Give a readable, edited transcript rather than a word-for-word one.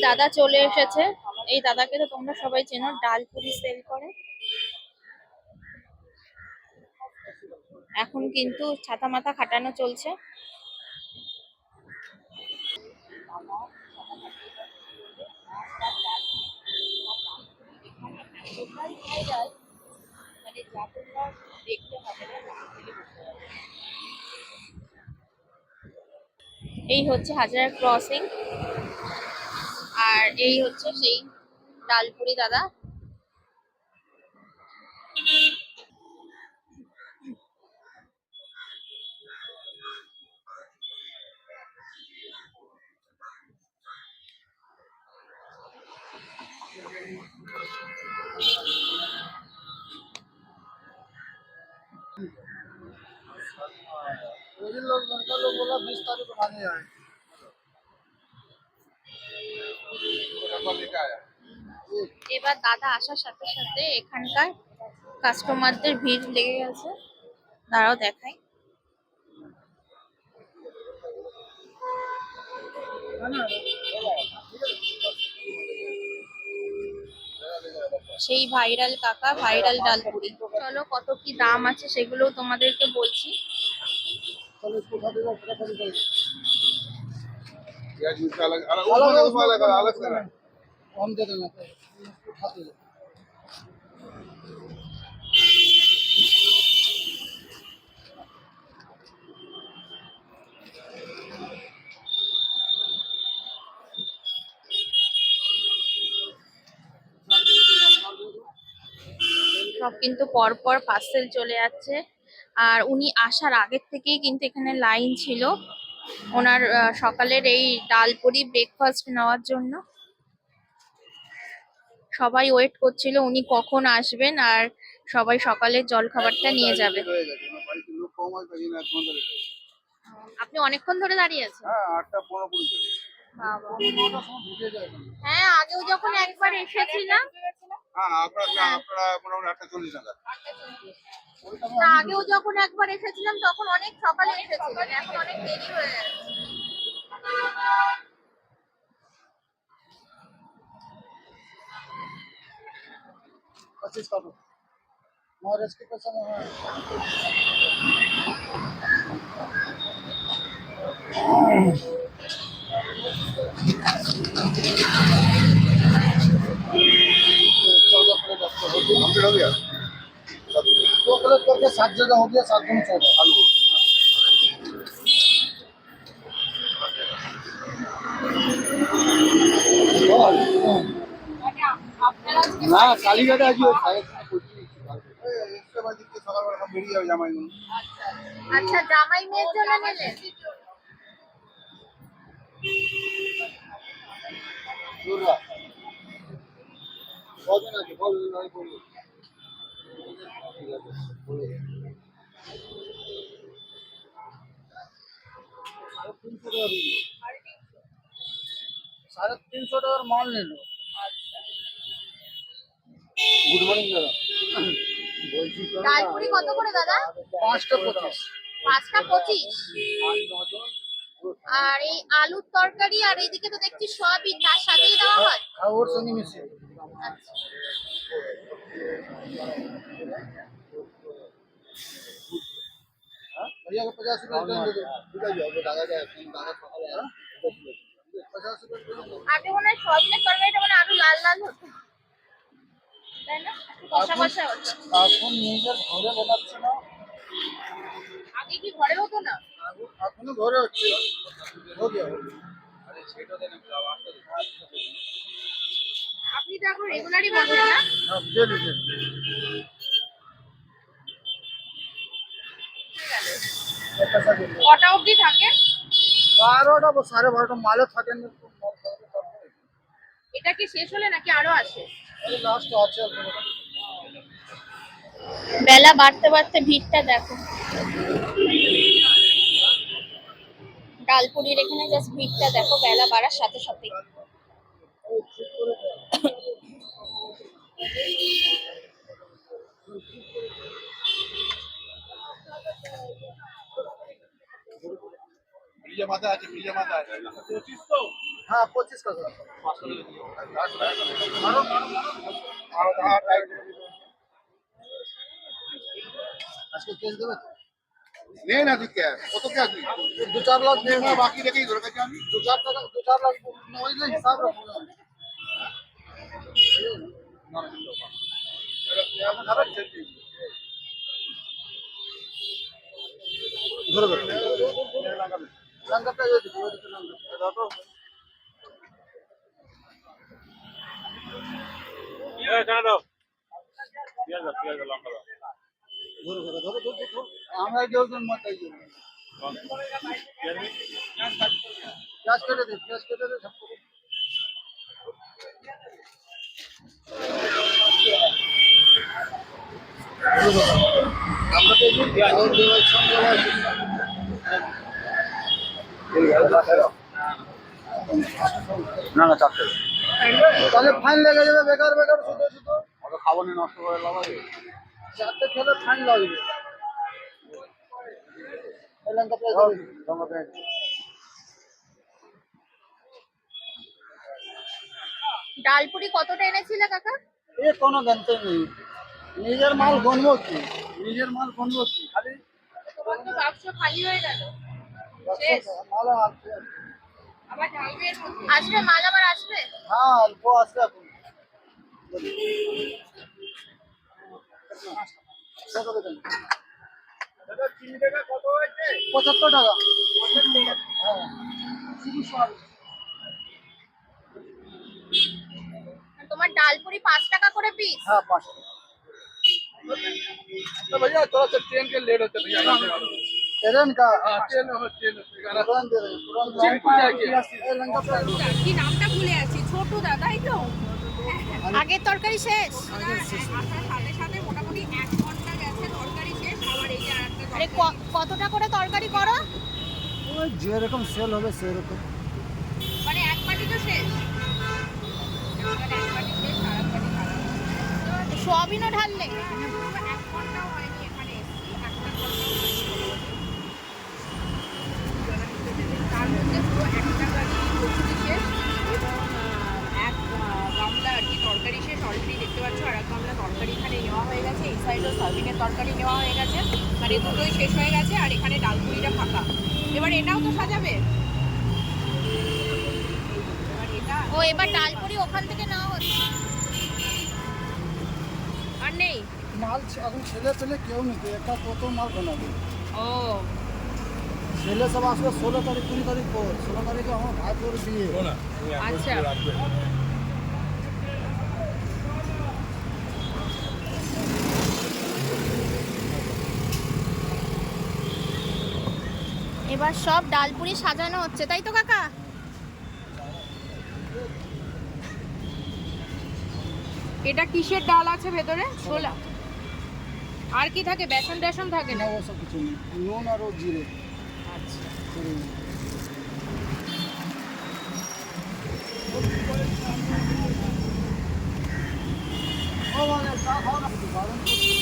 দাদা চলে এসেছে। এই দাদাকে তো তোমরা সবাই চেনো, ডালপুরি সেল করে। এখন কিন্তু ছাতা মাথা খাটানো চলছে। এই হচ্ছে হাজার ক্রসিং, আর এই হচ্ছে সেই ডালপুরি দাদা। लोग बोला 20 तारीख को खाने आए। এবার দাদা আসার সাথে সাথে এখানকার কাস্টমারদের ভিড় লেগে গেছে। দাঁড়াও দেখাই। সেই ভাইরাল কাকা, ভাইরাল ডালপুরি। চলো কত কি দাম আছে সেগুলো তোমাদেরকে বলছি। हम दे देना उठाते हैं। সব কিন্তু পরপর পার্সেল চলে যাচ্ছে। আর উনি আসার আগের থেকেই কিন্তু এখানে লাইন ছিল ওনার সকালের এই ডালপুরি ব্রেকফাস্ট নেওয়ার জন্য। সবাই ওয়েট করছিল উনি কখন আসবেন আর সবাই সকালের জলখাবারটা নিয়ে যাবে। আপনি অনেকক্ষণ ধরে দাঁড়িয়ে আছেন? হ্যাঁ 8টা 15 বাবা। 9টার সময় ঢুকে যায়। হ্যাঁ আগেও যখন একবার এসেছিলাম, হ্যাঁ আপনারা মোটামুটি 8:40 নাগাদ। না আগেও যখন একবার এসেছিলাম তখন অনেক সকালে এসেছিলেন, এখন অনেক দেরি হয়ে যাচ্ছে। पच्चीस का महाराज के पैसा में है। कंप्लीट हो गया 2 प्लेट करके 7 जगह हो गया 7 गुना 14 आलू। না কালীঘাটে আজকে সকালবেলা সব বেরিয়ে যাবে জামাইগুলো। আচ্ছা জামাই মেয়ের জন্য নিলেন? দুর্গা কদিন আছে বল নয় বল। साढ़े 300 টাকার মাল নিল। গুড মর্নিং দাদা। ডালপুরি কত করে দাদা? 5টা 25। 5টা 25। আর এই আলুর তরকারি আর এইদিকে তো দেখছি সবই তার সাথেই দেওয়া হয়। আর ওর সঙ্গে মিশিয়ে। আচ্ছা भैया को 50 रुपए दे दो। ठीक है वो दादा का दादा सकाले आ 50 रुपए। আগে মনে হয় সয়াবিনের তরকারিটা মানে আলু লাল লাল হতো, তাই না? কষা কষা হতো। এখন নিজের ঘরে বানাচ্ছে না। আগে কি ঘরে হতো না? এখনো ঘরে হচ্ছে। हो गया अरे सेट होते ना আপনি তো এখন রেগুলারই বসেন না? अब दे लीजिए। কটা অবধি থাকে? 12টা 12:30টা মালে থাকেন না। এটা কি শেষ হলে নাকি আরো আসে? লাস্ট আছে। বেলা বাড়তে বাড়তে ভিড়টা দেখো। ডালপুরির এখানে জাস্ট ভিড়টা দেখো বেলা বাড়ার সাথে সাথে। মাথা আছে 25 তো हाँ 25 का सर। আজকে কেস দেবে তো? নেই না দিকে কত কে আসবি 2-4 লাখ না দেবে। বাকি রেখেই ধরে গেছি আমি 2-4 টাকা 2-4 লাখ নইলে হিসাব রাখো না। ধরে ধরে লঙ্কাটা এই দিকে ওই দিকে লঙ্কা দাও তো। ধরে ধরে ধরে ধরে ধরে। আমরা যেজন মত এই জন্য পেঁয়াজ কেটে দে সব করে। আমরা তো এই চাউল দেওয়ার সঙ্গে না না চারটে তাহলে ফাইন লেগে যাবে বেকার বেকার শুধু শুধু অত খাবার নিয়ে নষ্ট করে লাভ আছে চারটে খেলে ফাইন লাগবে। এই লঙ্কাটা ডালপুরি কতটা এনেছিলে কাকা? এ কোনো গন্তে নেই, নিজের মাল গনবো কি, নিজের মাল গনবো কি খালি তোমার তো বাক্স খালি হয়ে গেল। শেষ। মাল আছে। আবার ঢালবে এর মধ্যে? আসবে মাল আবার আসবে? হ্যাঁ অল্প আছে এখন। কত দেবেন? 75 টাকা। হ্যাঁ শুধু সব। তোমার ডালপুরি 5 টাকা করে পিস? हाँ 5 तो भैया थोड़ा सा ट्रेन के लेट होते भैया ट्रेन का ट्रेन तुरंत दे रहे हैं, तुरंत चिंटू जाके। ए लंका पे কি নামটা ভুলে আছি, ছোট দাদাই তো। আগের তরকারি শেষ? আসার সাথে সাথে মোটামুটি 1 ঘন্টা গেছে তরকারি শেষ, আবার এই যে আরেকটা। আরে কতটা করে তরকারি করো? ওই যেরকম সেল হবে সেরকম। মানে এক বাটি তো শেষ? মানে এক বাটি শেষ, আর এক বাটি খারাপ। সোয়াবিনও ঢাললে? 1 ঘন্টাও হয়নি এখানে এসেছি, 1 ঘন্টাও হয়নি। তার মধ্যে পুরো একটা গাড়ি কচুরি শেষ এবং এক গামলা আর কি তরকারি শেষ। অলরেডি দেখতে পাচ্ছ আর এক গামলা তরকারি এখানে নেওয়া হয়ে গেছে। এই সাইডেও সয়াবিনের তরকারি নেওয়া হয়ে গেছে, মানে দুটোই শেষ হয়ে গেছে। আর এখানে ডালপুরিটা ফাঁকা। এবার এটাও তো সাজাবে। এবার এটা ও এবার ডালপুরি ওখান থেকে নেওয়া হচ্ছে আর নেই মাল এখন ছেলে পেলে কেউ নিতে একটা কত মাল বানাবে। ও ছেলে সব আসবে 16 তারিখ 20 তারিখ পর, 16 তারিখে আমার ভাই তোর বিয়ে। আচ্ছা। এবার সব ডালপুরি সাজানো হচ্ছে, তাই তো কাকা? এটা কিসের ডাল আছে ভেতরে? ছোলা। আর কি থাকে? বেসন টেসন থাকে না না? ওসব কিছু নেই, নুন আর ও জিরে। আচ্ছা। ও মানে চা খাও না বারণ করছি।